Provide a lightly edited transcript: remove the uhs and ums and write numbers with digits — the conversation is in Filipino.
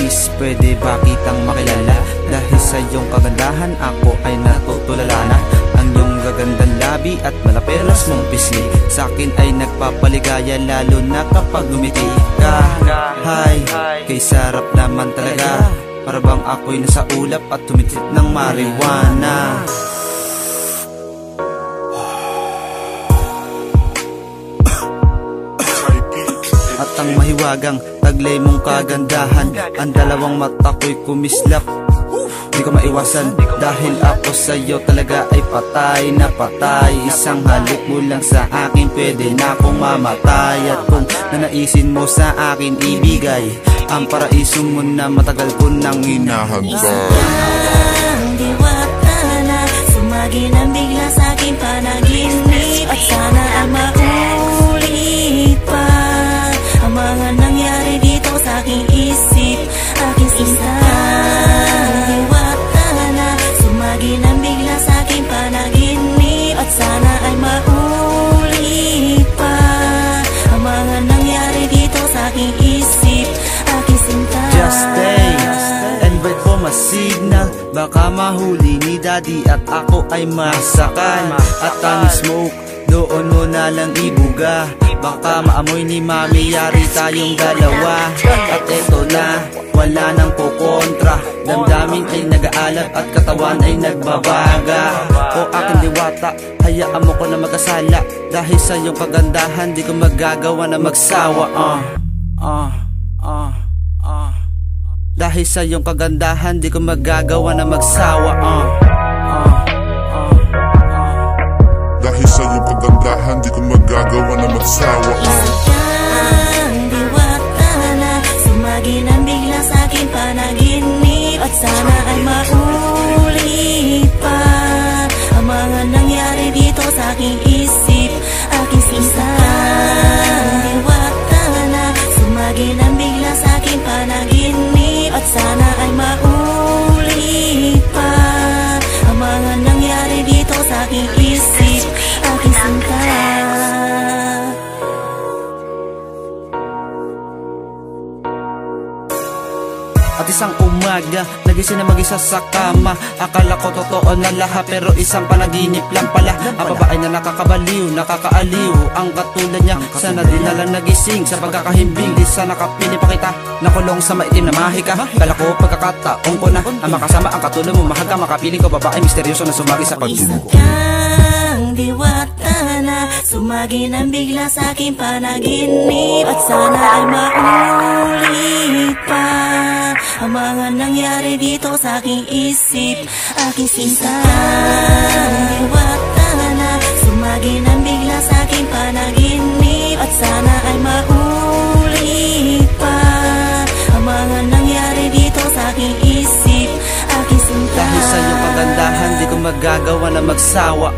Please, pwede ba kitang makilala? Dahil sa iyong kagandahan ako ay natutulala na. Ang iyong gagandang labi at malapelas mong pisngi sa'kin ay nagpapaligaya, lalo na kapag ngumiti ka. Hay, kay sarap naman talaga, para bang ako'y nasa ulap at tumitit ng marijuana. At ang mahiwagang taglay mong kagandahan, ang dalawang mata ko'y kumislap. Di ko maiwasan dahil ako sa'yo talaga ay patay na patay. Isang halik mo lang sa akin, pwede na akong mamatay. At kung nanaisin mo sa akin ibigay ang paraiso mo na matagal ko nang hinahanggan. Isang diwata na sumagi ng bigla sa aking panaginip. At sana ay maulit pa ang mga nangyari dito sa aking isip, aking sinta. Diwata na sumagi ng bigla sa aking panaginip. At sana ay maulit pa ang mga nangyari dito sa aking isip, aking sinta. Just stay and wait for my signal. Baka mahuli ni daddy at ako ay masakal. At ang smoke doon mo na lang ibuga, baka maamoy ni mami, yari tayong dalawa. At eto na, wala nang kukontra, damdamin ay nag-aalab at katawan ay nagbabaga. O aking diwata, hayaan mo ko na magkasala, dahil sa iyong kagandahan di ko magagawa na magsawa. Dahil sa iyong kagandahan di ko magagawa na magsawa. Dahil sa iyong kagandahan di ko magagawa na magsawa. Isang diwata na sumagi ng bigla sa aking panaginip. At sana ay maulit pa ang mga nangyari dito sa aking isip, aking sinta. Diwata na sumagi ng bigla sa aking panaginip. At sana ay maulit pa ang mga nangyari dito sa aking isip, aking sinta. At isang umaga, nagising na mag-isa sa kama. Akala ko totoo na lahat, pero isang panaginip lang pala. Ang babae na nakakabaliw, nakakaaliw, ang katulad niya. Sana din na lang nagising sa pagkakahimbing. Di sana kapili pa kita, nakulong sa maitim na mahika. Kala ko pagkakataon ko na ang makasama ang katulad mo. Mahal ka, makapiling ko babae misteryoso na sumagi sa pagdugo ko. Isang diwata na sumagi ng bigla sa aking panaginip. At sana ay maulit pa ang mga nangyari dito sa aking isip, aking sinta. Diwata na sumagi ng bigla sa aking panaginip. At sana ay maulit pa ang mga nangyari dito sa aking isip, aking sinta. Dahil sa iyong kagandahan di ko magagawa na magsawa.